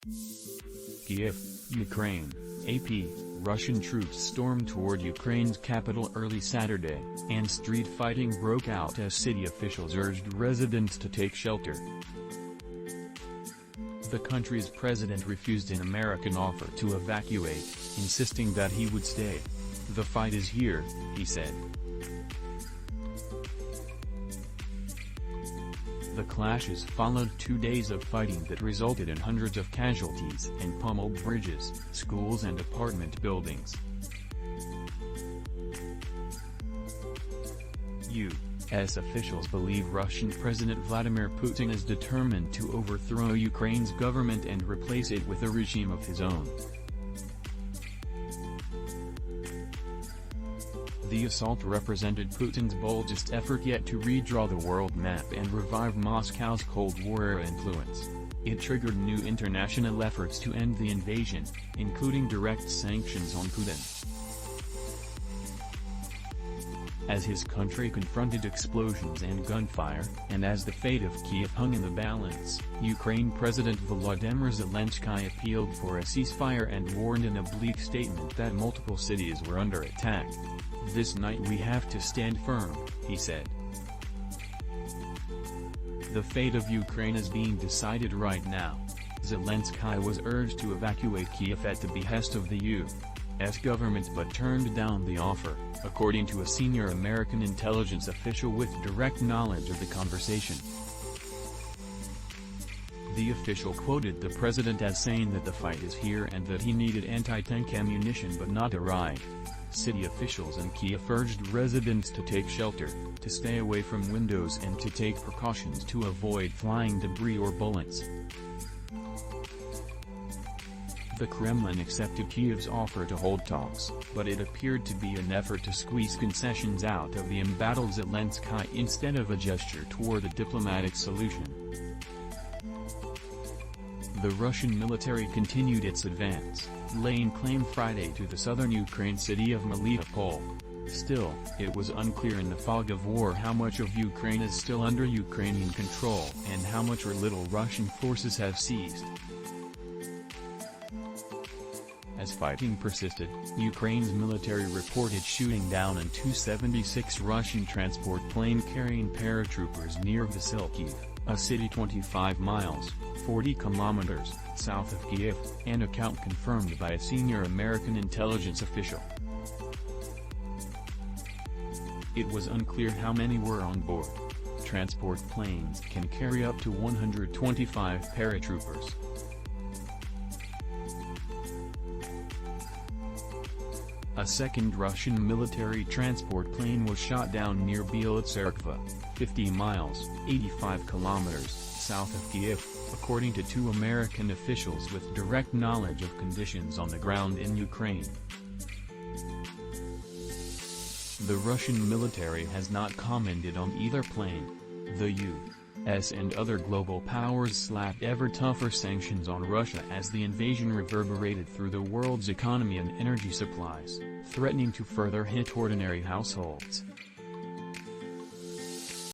Kyiv, Ukraine, AP, Russian troops stormed toward Ukraine's capital early Saturday, and street fighting broke out as city officials urged residents to take shelter. The country's president refused an American offer to evacuate, insisting that he would stay. "The fight is here," he said. The clashes followed 2 days of fighting that resulted in hundreds of casualties and pummeled bridges, schools and apartment buildings. U.S. officials believe Russian President Vladimir Putin is determined to overthrow Ukraine's government and replace it with a regime of his own. The assault represented Putin's boldest effort yet to redraw the world map and revive Moscow's Cold War influence. It triggered new international efforts to end the invasion, including direct sanctions on Putin. As his country confronted explosions and gunfire, and as the fate of Kyiv hung in the balance, Ukraine President Volodymyr Zelenskyy appealed for a ceasefire and warned in a bleak statement that multiple cities were under attack. "This night we have to stand firm," he said. "The fate of Ukraine is being decided right now." Zelenskyy was urged to evacuate Kyiv at the behest of the U.S. government but turned down the offer, according to a senior American intelligence official with direct knowledge of the conversation. The official quoted the president as saying that the fight is here and that he needed anti-tank ammunition but not arrived. City officials in Kyiv urged residents to take shelter, to stay away from windows and to take precautions to avoid flying debris or bullets. The Kremlin accepted Kyiv's offer to hold talks, but it appeared to be an effort to squeeze concessions out of the embattled Zelenskyy instead of a gesture toward a diplomatic solution. The Russian military continued its advance, laying claim Friday to the southern Ukraine city of Melitopol. Still, it was unclear in the fog of war how much of Ukraine is still under Ukrainian control and how much or little Russian forces have seized. As fighting persisted, Ukraine's military reported shooting down an Tu-76 Russian transport plane carrying paratroopers near Vasylkiv, a city 25 miles, 40 kilometers, south of Kyiv, an account confirmed by a senior American intelligence official. It was unclear how many were on board. Transport planes can carry up to 125 paratroopers. A second Russian military transport plane was shot down near Bila Tserkva, 50 miles, 85 kilometers, south of Kyiv, according to two American officials with direct knowledge of conditions on the ground in Ukraine. The Russian military has not commented on either plane. The U.S. and other global powers slapped ever tougher sanctions on Russia as the invasion reverberated through the world's economy and energy supplies, threatening to further hit ordinary households.